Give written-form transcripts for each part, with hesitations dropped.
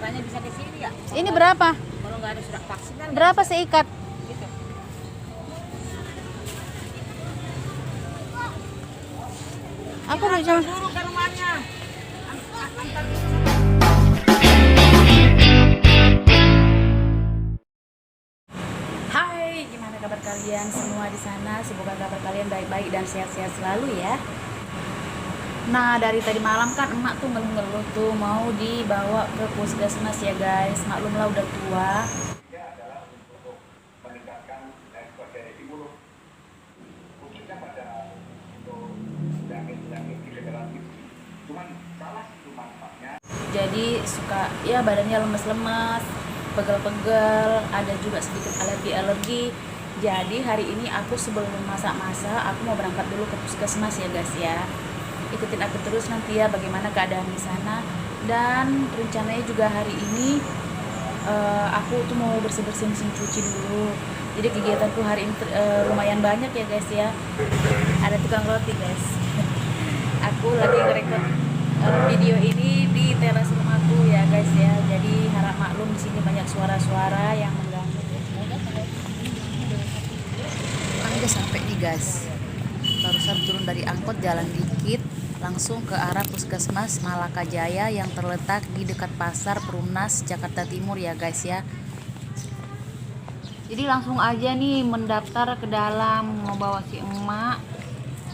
katanya bisa ke sini ya. Ini berapa? Kalau nggak ada surat vaksin kan. Berapa seikat? Gitu. Aku mau coba. Dulu ke rumahnya. Antar Hai, gimana kabar kalian semua di sana? Semoga kabar kalian baik-baik dan sehat-sehat selalu ya. Nah, dari tadi malam kan emak tuh ngeluh-ngeluh tuh mau dibawa ke puskesmas ya guys. Maklumlah udah tua. Jadi suka ya badannya lemes-lemes, pegel-pegel, ada juga sedikit alergi-alergi. Jadi hari ini aku sebelum masak-masak, aku mau berangkat dulu ke puskesmas ya guys ya. Ikutin aku terus nanti ya bagaimana keadaan di sana. Dan rencananya juga hari ini aku tuh mau bersih-bersih mesin cuci dulu. Jadi kegiatanku hari ini lumayan banyak ya guys ya. Ada tukang roti guys. Aku lagi ngerekod video ini di teras rumahku ya guys ya. Jadi harap maklum di sini banyak suara-suara yang mengganggu. Udah sampai nih guys. Barusan turun dari angkot, jalan dikit langsung ke arah puskesmas Malaka Jaya yang terletak di dekat pasar Perumnas Jakarta Timur ya guys ya. Jadi langsung aja nih mendaftar ke dalam, mau bawa si emak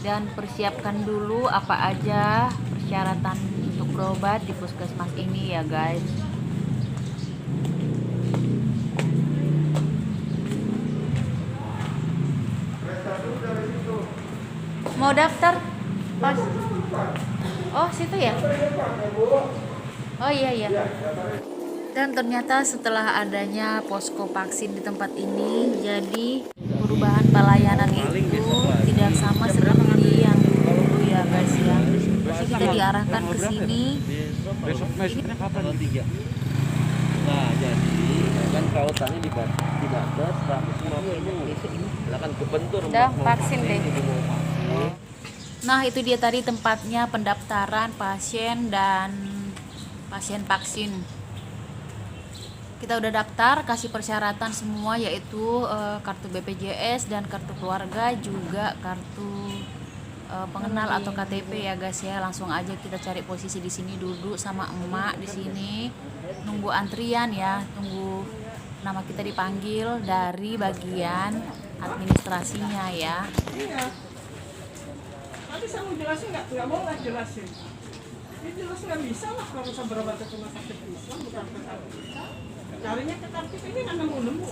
dan persiapkan dulu apa aja persyaratan untuk berobat di puskesmas ini ya guys. Mau daftar pas oh situ ya, oh iya. Dan ternyata setelah adanya posko vaksin di tempat ini, jadi perubahan pelayanan itu tidak sama seperti yang dulu ya guys ya. Jadi kita diarahkan ke sini. Besoknya kapan? 3. Nah, jadi kan kautannya dibatas 150. Silakan kebentur. Udah vaksin deh. Nah, itu dia tadi tempatnya pendaftaran pasien dan pasien vaksin. Kita udah daftar, kasih persyaratan semua yaitu kartu BPJS dan kartu keluarga, juga kartu pengenal atau KTP ya guys ya. Langsung aja kita cari posisi di sini, duduk sama emak di sini, nunggu antrian ya, tunggu nama kita dipanggil dari bagian administrasinya ya. Iya. Nanti saya mau jelasin nggak mau lah jelasin. Ini jelas nggak bisa lah kalau saya berobat ke rumah sakit Islam bukan ke Islam. Carinya ke kartu ini nggak nemu.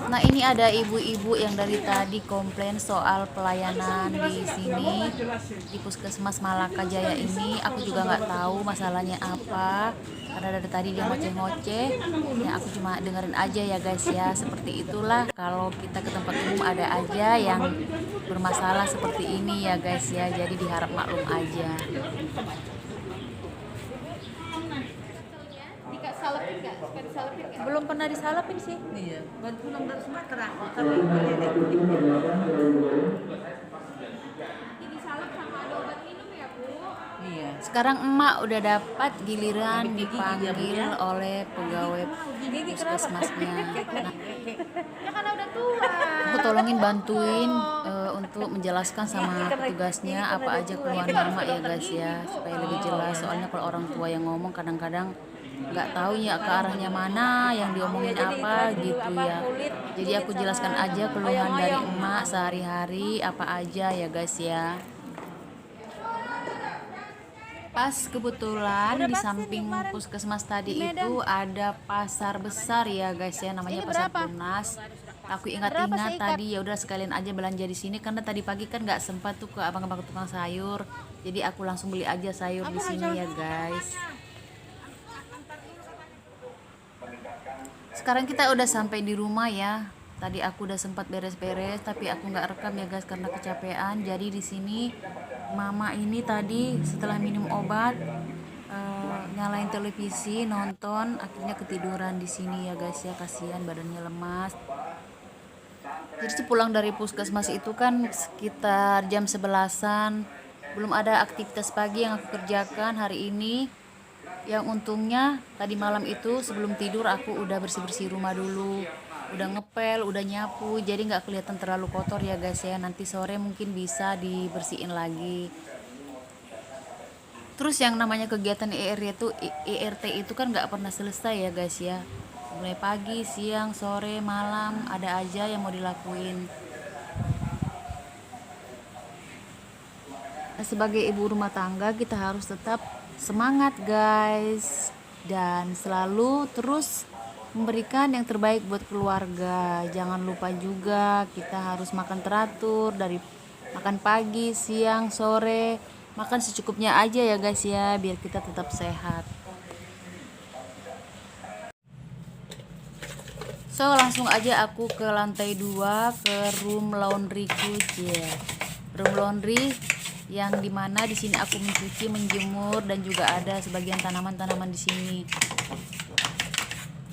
Nah, ini ada ibu-ibu yang dari tadi komplain soal pelayanan di sini di puskesmas Malaka Jaya ini. Aku juga nggak tahu masalahnya apa karena dari tadi dia ngoceh-ngoceh. Ya aku cuma dengerin aja ya guys ya. Seperti itulah kalau kita ke tempat umum ada aja yang bermasalah seperti ini ya guys ya. Jadi diharap maklum aja. Belum pernah disalapin sih. Iya. Bantu nomor Sumatera. Iya. Sekarang emak udah dapat giliran dipanggil oleh pegawai puskesmasnya. Nah, Ya karena udah tua. aku tolongin bantuin untuk menjelaskan sama petugasnya apa aja keluhan nama ya guys ya, supaya lebih jelas. Soalnya kalau orang tua yang ngomong kadang-kadang nggak tahu ya ke arahnya mana, yang diomongin apa gitu ya. Jadi aku jelaskan aja keluhan dari emak sehari-hari apa aja ya guys ya. Pas kebetulan di samping puskesmas tadi itu ada pasar besar ya guys ya, namanya Pasar Perumnas. Aku ingat-ingat tadi, ya udah sekalian aja belanja di sini karena tadi pagi kan nggak sempat tuh ke abang-abang tukang sayur. Jadi aku langsung beli aja sayur di sini ya guys. Sekarang kita udah sampai di rumah ya. Tadi aku udah sempat beres-beres tapi aku nggak rekam ya guys karena kecapean. Jadi di sini mama ini tadi setelah minum obat nyalain televisi, nonton, akhirnya ketiduran di sini ya guys ya, kasihan badannya lemas. Jadi pulang dari puskesmas itu kan sekitar jam 11-an. belum ada aktivitas pagi yang aku kerjakan hari ini. Yang untungnya tadi malam itu sebelum tidur aku udah bersih-bersih rumah dulu, udah ngepel, udah nyapu, jadi nggak kelihatan terlalu kotor ya guys ya. Nanti sore mungkin bisa dibersihin lagi. Terus yang namanya kegiatan ERT itu kan nggak pernah selesai ya guys ya. Mulai pagi, siang, sore, malam ada aja yang mau dilakuin. Sebagai ibu rumah tangga kita harus tetap semangat guys, dan selalu terus memberikan yang terbaik buat keluarga. Jangan lupa juga kita harus makan teratur, dari makan pagi, siang, sore, makan secukupnya aja ya guys ya, biar kita tetap sehat. So langsung aja aku ke lantai 2 ke room laundryku ya. Room laundry yang dimana di sini aku mencuci, menjemur, dan juga ada sebagian tanaman-tanaman di sini.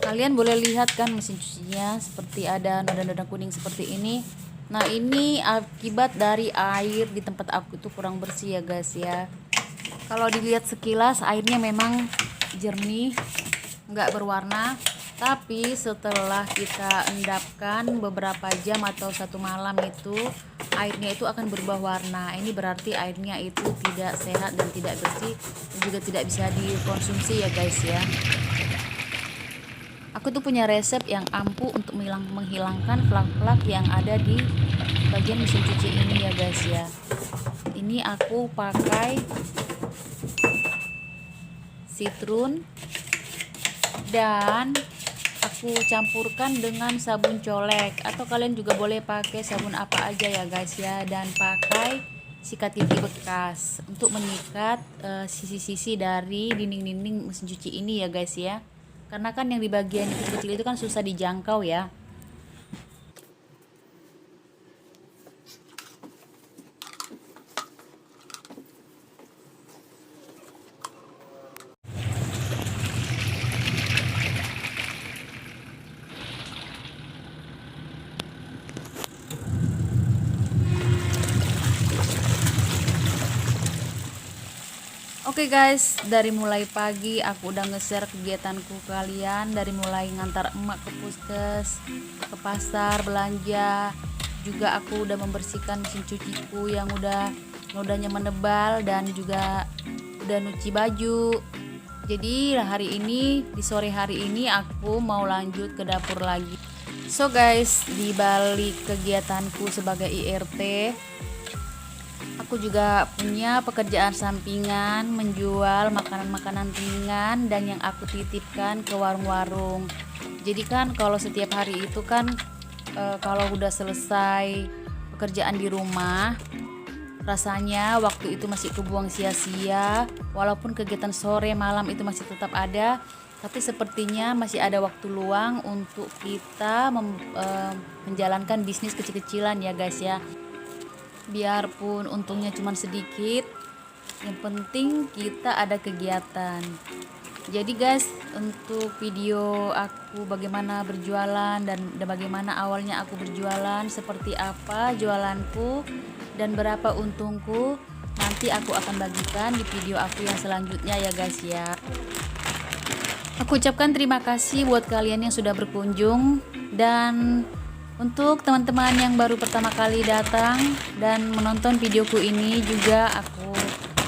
Kalian boleh lihat kan mesin cucinya seperti ada noda-noda kuning seperti ini. Nah ini akibat dari air di tempat aku itu kurang bersih ya guys ya. Kalau dilihat sekilas airnya memang jernih, nggak berwarna. Tapi setelah kita endapkan beberapa jam atau 1 malam itu, airnya itu akan berubah warna. Ini berarti airnya itu tidak sehat dan tidak bersih, dan juga tidak bisa dikonsumsi ya guys ya. Aku tuh punya resep yang ampuh untuk menghilangkan plak-plak yang ada di bagian mesin cuci ini ya guys ya. Ini aku pakai citron dan aku campurkan dengan sabun colek, atau kalian juga boleh pakai sabun apa aja ya guys ya, dan pakai sikat gigi bekas untuk menyikat sisi-sisi dari dinding-dinding mesin cuci ini ya guys ya, karena kan yang di bagian kecil-kecil itu kan susah dijangkau ya. Oke guys, dari mulai pagi aku udah nge-share kegiatanku kalian, dari mulai ngantar emak ke puskes, ke pasar, belanja. Juga aku udah membersihkan mesin cuciku yang nodanya menebal, dan juga udah nyuci baju. Jadi hari ini, di sore hari ini aku mau lanjut ke dapur lagi. So guys, di balik kegiatanku sebagai IRT, aku juga punya pekerjaan sampingan, menjual makanan-makanan ringan dan yang aku titipkan ke warung-warung. Jadi kan kalau setiap hari itu kan kalau udah selesai pekerjaan di rumah, rasanya waktu itu masih kebuang sia-sia. Walaupun kegiatan sore malam itu masih tetap ada, tapi sepertinya masih ada waktu luang untuk kita menjalankan bisnis kecil-kecilan ya guys ya. Biarpun untungnya cuma sedikit, yang penting kita ada kegiatan. Jadi guys, untuk video aku bagaimana berjualan dan bagaimana awalnya aku berjualan, seperti apa jualanku dan berapa untungku, nanti aku akan bagikan di video aku yang selanjutnya ya guys ya. Aku ucapkan terima kasih buat kalian yang sudah berkunjung, dan untuk teman-teman yang baru pertama kali datang dan menonton videoku ini juga aku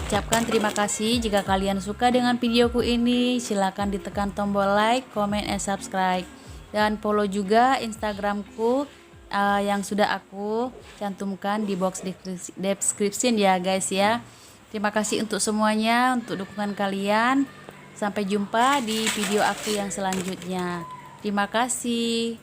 ucapkan terima kasih. Jika kalian suka dengan videoku ini, silakan ditekan tombol like, comment, and subscribe, dan follow juga Instagramku yang sudah aku cantumkan di box description ya guys ya. Terima kasih untuk semuanya, untuk dukungan kalian. Sampai jumpa di video aku yang selanjutnya. Terima kasih.